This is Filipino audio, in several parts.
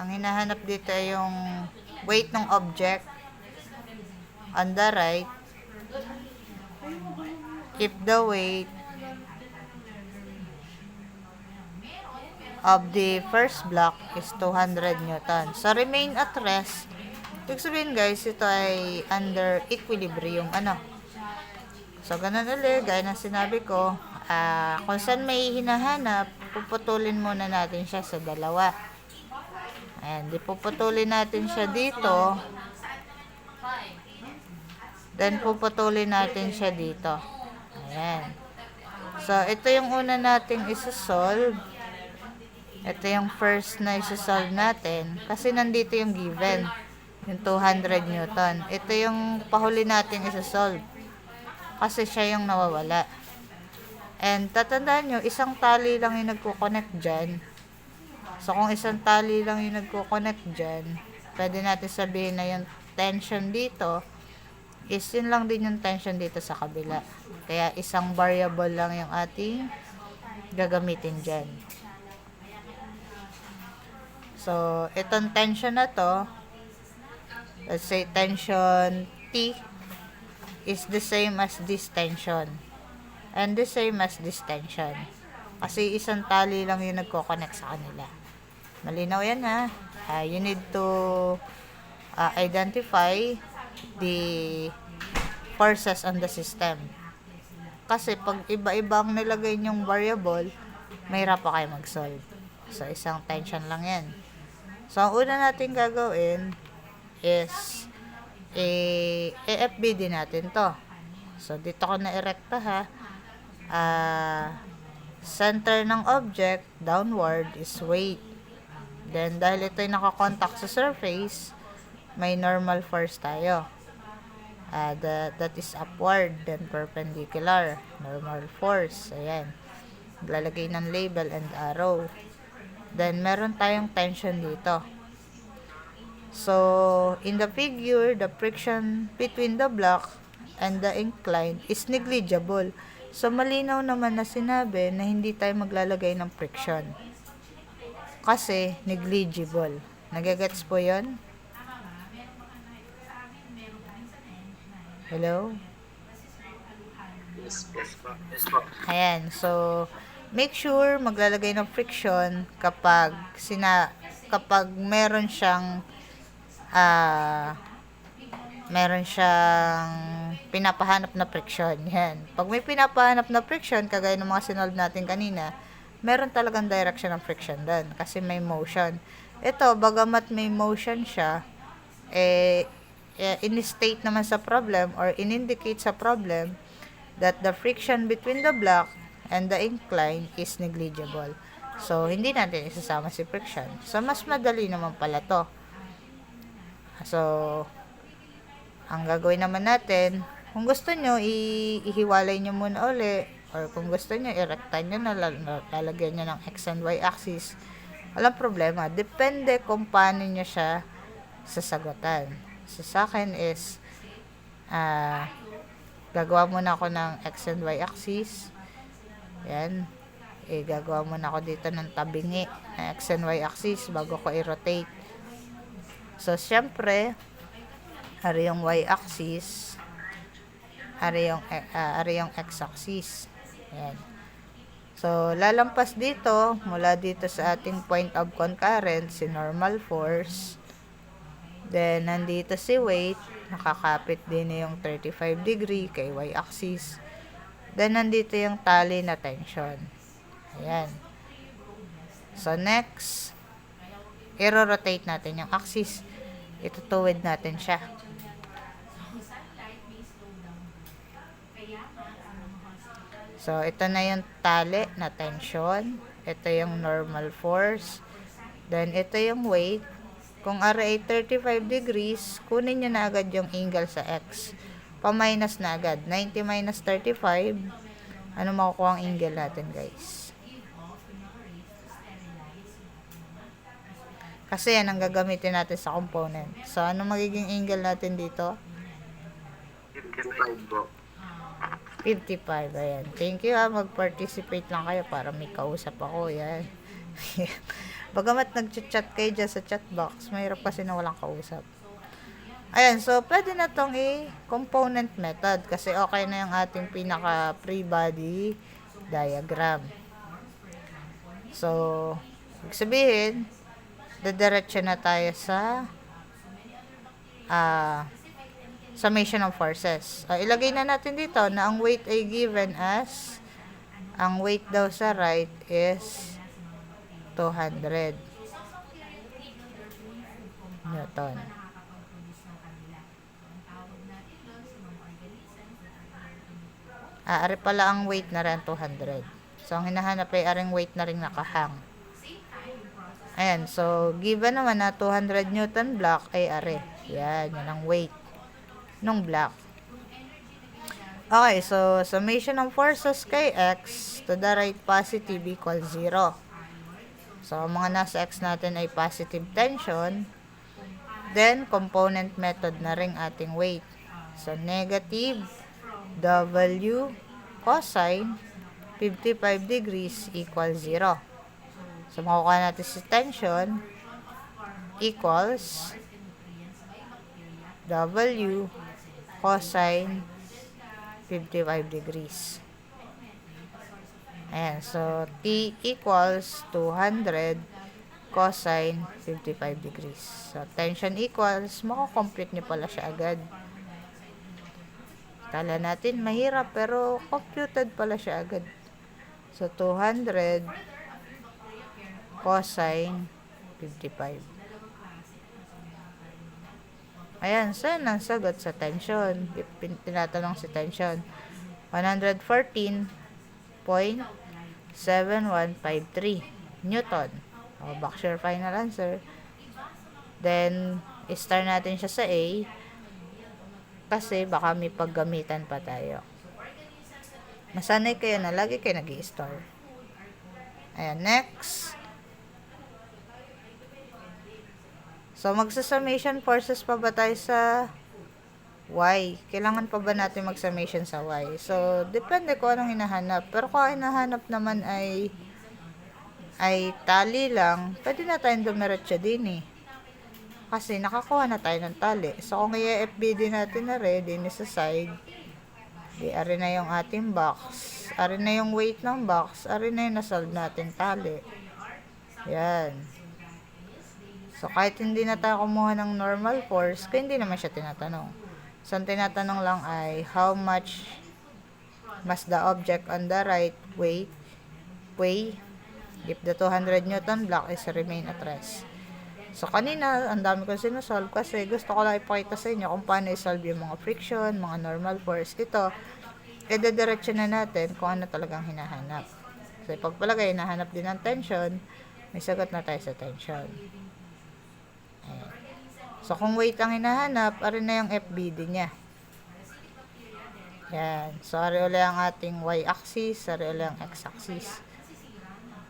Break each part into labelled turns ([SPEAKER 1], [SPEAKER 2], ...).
[SPEAKER 1] Ang hinahanap dito ay yung weight ng object. On the right, if the weight of the first block is 200 Newton. So, remain at rest. Ibig sabihin guys, ito ay under equilibrium. So, ganun ulit, gaya ng sinabi ko, kung saan may hinahanap, puputulin muna natin siya sa dalawa. Ayan, di puputulin natin siya dito. Then, puputulin natin siya dito. Ayan. So, ito yung una nating isa-solve. Ito yung first na isa-solve natin. Kasi nandito yung given. Yung 200 Newton. Ito yung pahuli natin isa-solve. Kasi siya yung nawawala. And tatandaan nyo, isang tali lang yung nagko-connect dyan. So, kung isang tali lang yung nagko-connect dyan, pwede natin sabihin na yung tension dito is yun lang din yung tension dito sa kabila. Kaya isang variable lang yung ating gagamitin dyan. So, itong tension na to, let's say tension T is the same as this tension. And the same as this tension. Kasi isang tali lang yung nagko-connect sa kanila. Malinaw yan ha. You need to identify the forces on the system. Kasi pag iba-ibang nilagay yung variable, mahirap pa kayo mag-solve. So, isang tension lang yan. So, ang una natin gagawin is AFB din natin to. So, dito ko na-erecta ha. Center ng object, downward, is weight. Then, dahil ito ay nakakontact sa surface, may normal force tayo. That is upward, then perpendicular, normal force. Ayan. Maglalagay ng label and arrow. Then, meron tayong tension dito. So, in the figure, the friction between the block and the incline is negligible. So, malinaw naman na sinabi na hindi tayo maglalagay ng friction. Kasi, negligible. Nagagets po yon? Hello?
[SPEAKER 2] Yes po.
[SPEAKER 1] Ayan. So, make sure maglalagay ng friction kapag meron siyang pinapahanap na friction. Yan. Pag may pinapahanap na friction, kagaya ng mga sinolve natin kanina, meron talagang direction ng friction doon kasi may motion. Ito, bagamat may motion siya, in-state naman sa problem or in-indicate sa problem that the friction between the block and the incline is negligible. So, hindi natin isasama si friction. So, mas madali naman pala to. So, ang gagawin naman natin, kung gusto nyo, ihiwalay nyo muna uli, or kung gusto nyo, i-rectine nyo na, lalagyan nyo ng x and y axis. Walang problema. Depende kung paano nyo siya sasagutan. So, sa akin is, gagawa muna ako ng x and y axis. Yan. Gagawa muna ako dito ng tabingi na x and y axis bago ko i-rotate. So, syempre, ari yung y-axis, ari yung x-axis. Ayan. So, lalampas dito, mula dito sa ating point of concurrence, si normal force. Then, nandito si weight, nakakapit din yung 35 degree kay y-axis. Then, nandito yung tali na tension. Ayan. So, next, i-rotate natin yung axis. Itutuwid natin siya. So, ito na yung tali na tension. Ito yung normal force. Then, ito yung weight. Kung RA 35 degrees, kunin nyo na agad yung angle sa X. Pa-minus na agad. 90 minus 35. Ano makukuha ang angle natin, guys? Kasi yan ang gagamitin natin sa component. So, ano magiging angle natin dito?
[SPEAKER 2] 55 po.
[SPEAKER 1] 55. Ayan. Thank you ha. Mag-participate lang kayo para may kausap ako. Yan. Bagamat nag-chat kayo dyan sa chat box, mahirap kasi na walang kausap. Ayan, so pwede na tong i-component method kasi okay na yung ating pinaka pre-body diagram. So, ibig sabihin, didiretso na tayo sa summation of forces. Ilagay na natin dito na ang weight ay given as, ang weight daw sa right is 200 Newton. Ari pala ang weight na rin 200. So, ang hinahanap ay aring weight na rin nakahang. Ayan, so, given naman na 200 Newton block ay ari. Yan ang weight ng block. Okay, so, summation of forces kay x to the right positive equals 0. So, ang mga nasa x natin ay positive tension. Then, component method na rin ating weight. So, negative W cosine 55 degrees equals 0. So, makukuha natin si tension equals W cosine 55 degrees. Ayan, so T equals 200 cosine 55 degrees. So, tension equals, makakomplete nyo pala siya agad. Kala natin mahirap pero computed pala siya agad. So 200 cosine 55. Ayan, so yan ang sagot sa tension. Tinatanong si tension. 114.7153 Newton. Box your final answer. Then, star natin siya sa A. Kasi baka may paggamitan pa tayo. Masanay kayo na lagi kayo nag-i-star. Ayan, next. So, magsa-summation forces pa ba tayo sa Y? Kailangan pa ba natin mag-summation sa Y? So, depende kung anong hinahanap. Pero kung ang hinahanap naman ay tali lang, pwede na tayong dumiretso din eh. Kasi nakakuha na tayo ng tali. So, kung i-FBD natin na rin, din sa side, ari na yung ating box. Ari na yung weight ng box. Ari na yung nasolve natin tali. Yan. So, kahit hindi na tayo kumuha ng normal force, kaya hindi naman siya tinatanong. So, ang tinatanong lang ay, how much must the object on the right weigh if the 200 Newton block is remain at rest? So, kanina, ang dami kong sinusolve kasi gusto ko lang ipakita sa inyo kung paano isolve yung mga friction, mga normal force. Ito, idediretso na natin kung ano talagang hinahanap. So, pagpalagay, hinahanap din ng tension, may sagot na tayo sa tension. Ayan. So, kung weight ang hinahanap, ari na yung FBD niya. Yan. So, ari ulit ang ating y-axis, ari ulit ang x-axis.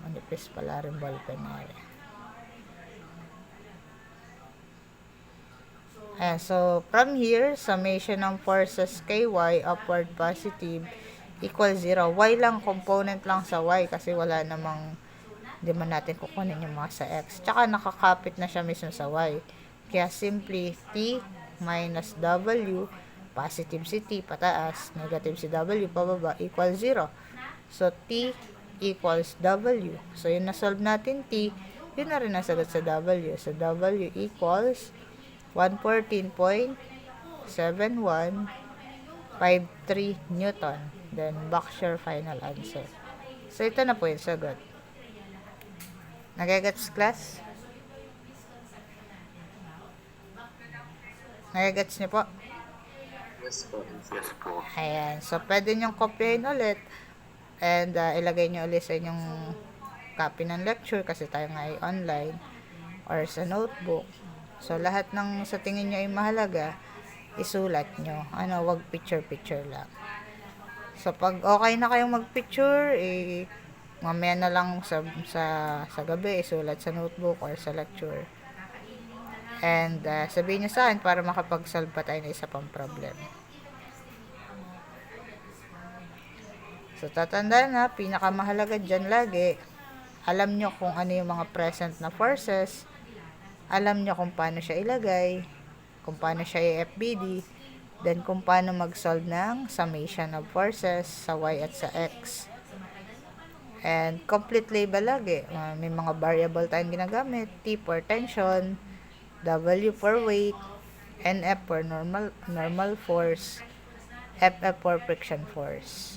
[SPEAKER 1] Manipis pala rin ballpen na rin. Ayan, so from here, summation ng forces kay y upward positive equals 0. Y lang, component lang sa y kasi wala namang, hindi man natin kukunin yung mga sa x. Tsaka nakakapit na siya mismo sa y. Kaya simply t minus w, positive si t pataas, negative si w pababa, equals 0. So t equals w. So yun na-solve natin t, yun na rin nasagot sa w. So w equals 114.7153 Newton. Then, box your final answer. So, ito na po yung sagot. Nagagets, class? Nagagets niyo po?
[SPEAKER 2] Yes po. Yes po.
[SPEAKER 1] Ayan. So, pwede nyong kopyahin ulit. And, ilagay nyo ulit sa inyong copy ng lecture kasi tayo nga ay online or sa notebook. So, lahat ng sa tingin nyo ay mahalaga, isulat nyo. Wag picture-picture lang. So, pag okay na kayong mag-picture, mamaya na lang sa gabi, isulat sa notebook or sa lecture. And, sabihin nyo sa akin para makapag-solve pa tayo ng isa pang problem. So, tatandaan na, pinakamahalaga dyan lagi alam nyo kung ano yung mga present na forces, alam nyo kung paano siya ilagay, kung paano siya i-FBD, then kung paano mag-solve ng summation of forces sa y at sa x. And complete label lagi. May mga variable tayong ginagamit. T for tension, W for weight, NF for normal force, FF for friction force.